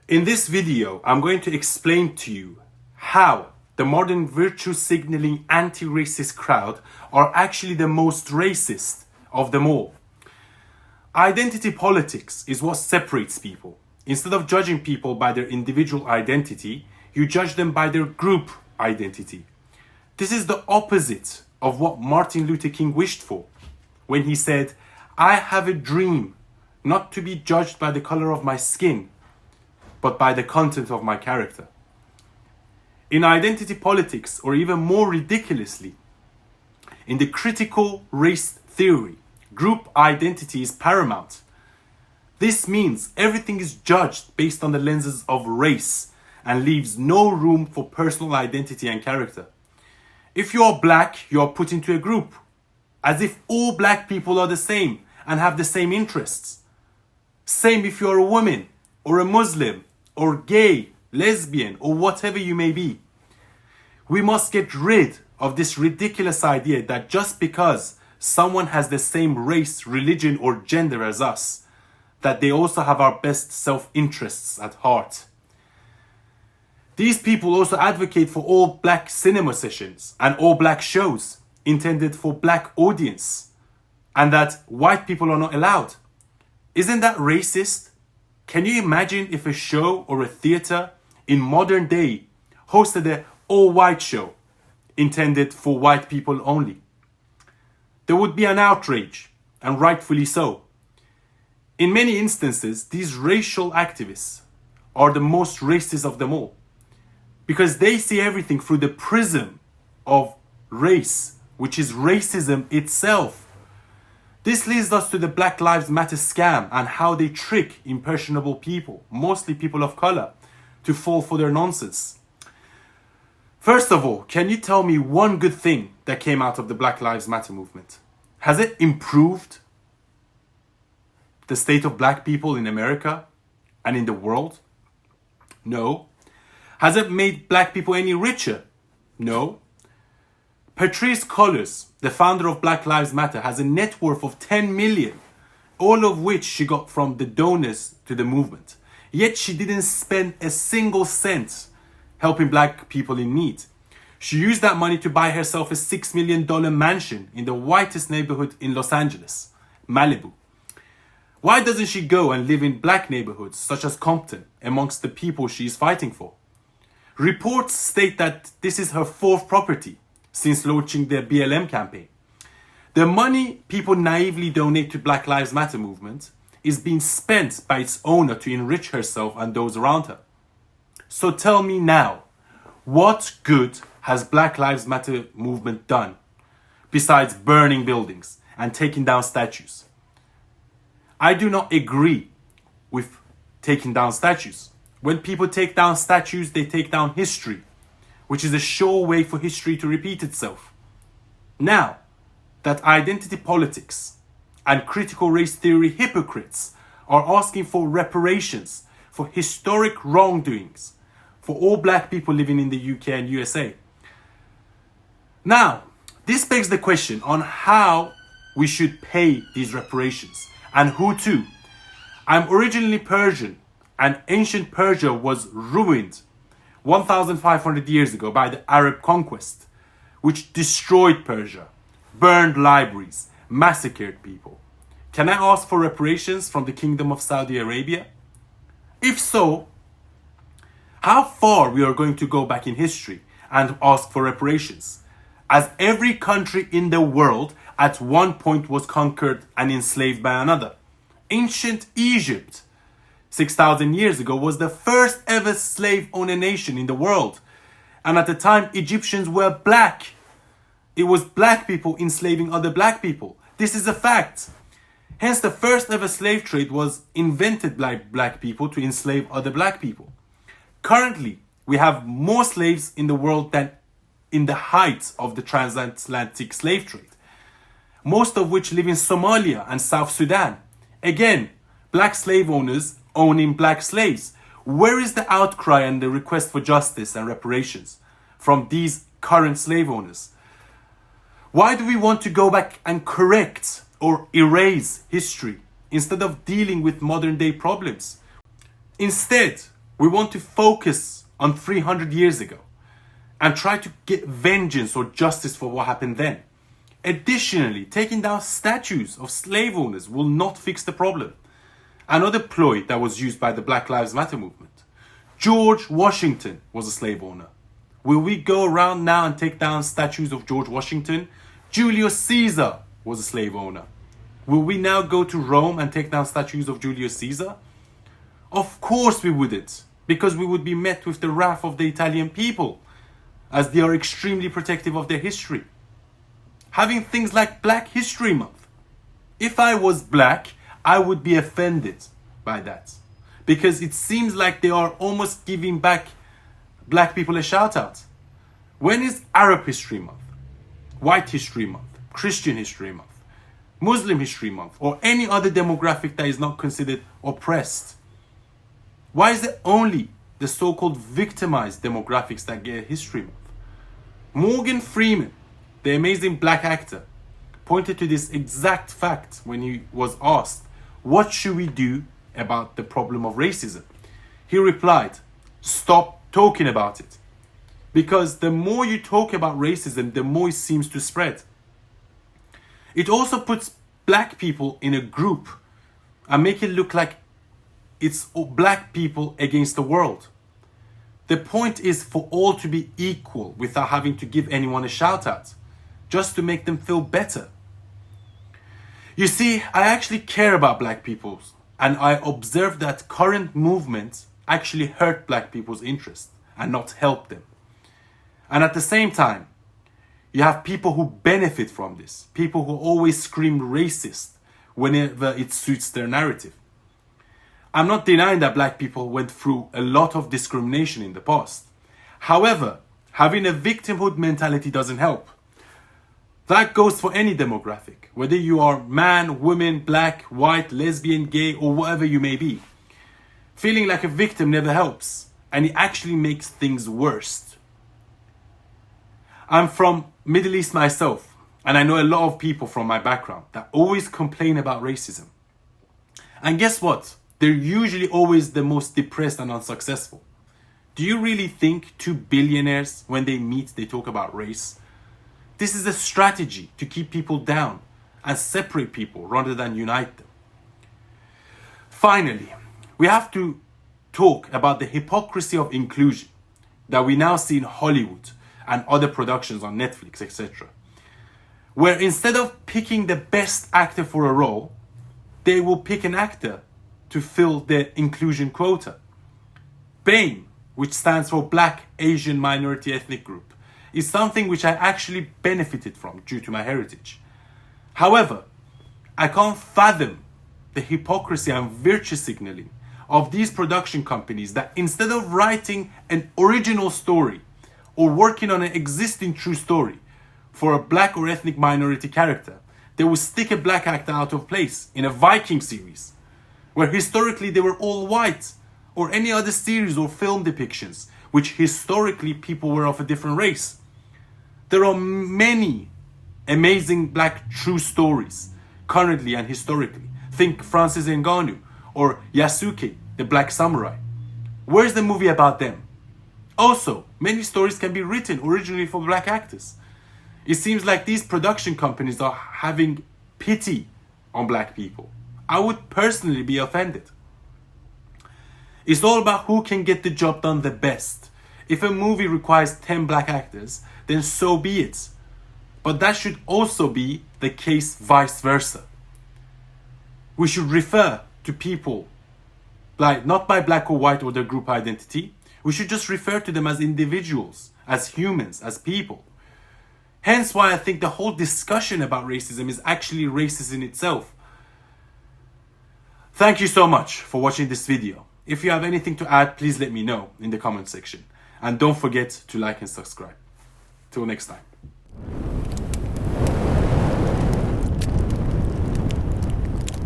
In this video, I'm going to explain to you how the modern virtue-signaling anti-racist crowd are actually the most racist of them all. Identity politics is what separates people. Instead of judging people by their individual identity, you judge them by their group identity. This is the opposite of what Martin Luther King wished for when he said, "I have a dream not to be judged by the color of my skin, but by the content of my character." In identity politics, or even more ridiculously, in the critical race theory, group identity is paramount. This means everything is judged based on the lenses of race and leaves no room for personal identity and character. If you are black, you are put into a group, as if all black people are the same and have the same interests. Same if you are a woman, or a Muslim, or gay, lesbian, or whatever you may be. We must get rid of this ridiculous idea that just because someone has the same race, religion, or gender as us, that they also have our best self-interests at heart. These people also advocate for all black cinema sessions and all black shows intended for black audience, and that white people are not allowed. Isn't that racist? Can you imagine if a show or a theater in modern day hosted an all-white show intended for white people only? There would be an outrage, and rightfully so. In many instances, these racial activists are the most racist of them all, because they see everything through the prism of race, which is racism itself. This leads us to the Black Lives Matter scam and how they trick impressionable people, mostly people of color, to fall for their nonsense. First of all, can you tell me one good thing that came out of the Black Lives Matter movement? Has it improved the state of black people in America and in the world? No. Has it made black people any richer? No. Patrisse Cullors, the founder of Black Lives Matter, has a net worth of 10 million, all of which she got from the donors to the movement. Yet she didn't spend a single cent helping black people in need. She used that money to buy herself a $6 million mansion in the whitest neighborhood in Los Angeles, Malibu. Why doesn't she go and live in black neighborhoods such as Compton amongst the people she is fighting for? Reports state that this is her fourth property since launching the BLM campaign. The money people naively donate to Black Lives Matter movement is being spent by its owner to enrich herself and those around her. So tell me now, what good has Black Lives Matter movement done besides burning buildings and taking down statues? I do not agree with taking down statues. When people take down statues, they take down history, which is a sure way for history to repeat itself. Now that identity politics and critical race theory hypocrites are asking for reparations for historic wrongdoings for all black people living in the UK and USA. Now, this begs the question on how we should pay these reparations and who to. I'm originally Persian, and ancient Persia was ruined 1,500 years ago by the Arab conquest, which destroyed Persia, burned libraries, massacred people. Can I ask for reparations from the Kingdom of Saudi Arabia? If so, how far we are going to go back in history and ask for reparations, as every country in the world at one point was conquered and enslaved by another. Ancient Egypt, 6,000 years ago, was the first ever slave-owner nation in the world. And at the time, Egyptians were black. It was black people enslaving other black people. This is a fact. Hence, the first ever slave trade was invented by black people to enslave other black people. Currently, we have more slaves in the world than in the height of the transatlantic slave trade, most of which live in Somalia and South Sudan. Again, black slave owners owning black slaves. Where is the outcry and the request for justice and reparations from these current slave owners? Why do we want to go back and correct or erase history instead of dealing with modern day problems? Instead, We want to focus on 300 years ago and try to get vengeance or justice for what happened then. Additionally, taking down statues of slave owners will not fix the problem. Another ploy that was used by the Black Lives Matter movement. George Washington was a slave owner. Will we go around now and take down statues of George Washington? Julius Caesar was a slave owner. Will we now go to Rome and take down statues of Julius Caesar? Of course we wouldn't, because we would be met with the wrath of the Italian people, as they are extremely protective of their history. Having things like Black History Month. If I was black, I would be offended by that, because it seems like they are almost giving back black people a shout out. When is Arab History Month, White History Month, Christian History Month, Muslim History Month, or any other demographic that is not considered oppressed? Why is it only the so-called victimized demographics that get a History Month? Morgan Freeman, the amazing black actor, pointed to this exact fact when he was asked, what should we do about the problem of racism? He replied, stop talking about it. Because the more you talk about racism, the more it seems to spread. It also puts black people in a group and make it look like it's black people against the world. The point is for all to be equal without having to give anyone a shout out, just to make them feel better. You see, I actually care about black people, and I observe that current movements actually hurt black people's interests and not help them. And at the same time, you have people who benefit from this, people who always scream racist whenever it suits their narrative. I'm not denying that black people went through a lot of discrimination in the past. However, having a victimhood mentality doesn't help. That goes for any demographic, whether you are man, woman, black, white, lesbian, gay, or whatever you may be. Feeling like a victim never helps, and it actually makes things worse. I'm from Middle East myself, and I know a lot of people from my background that always complain about racism. And guess what? They're usually always the most depressed and unsuccessful. Do you really think two billionaires, when they meet, they talk about race? This is a strategy to keep people down and separate people rather than unite them. Finally, we have to talk about the hypocrisy of inclusion that we now see in Hollywood and other productions on Netflix, etc. Where instead of picking the best actor for a role, they will pick an actor to fill the inclusion quota. BAME, which stands for Black Asian Minority Ethnic Group, is something which I actually benefited from due to my heritage. However, I can't fathom the hypocrisy and virtue signaling of these production companies that instead of writing an original story or working on an existing true story for a black or ethnic minority character, they will stick a black actor out of place in a Viking series, where historically they were all white, or any other series or film depictions, which historically people were of a different race. There are many amazing black true stories, currently and historically. Think Francis Ngannou or Yasuke, the Black Samurai. Where's the movie about them? Also, many stories can be written originally for black actors. It seems like these production companies are having pity on black people. I would personally be offended. It's all about who can get the job done the best. If a movie requires 10 black actors, then so be it. But that should also be the case vice versa. We should refer to people like not by black or white or their group identity. We should just refer to them as individuals, as humans, as people. Hence why I think the whole discussion about racism is actually racist in itself. Thank you so much for watching this video. If you have anything to add, please let me know in the comment section. And don't forget to like and subscribe. Till next time.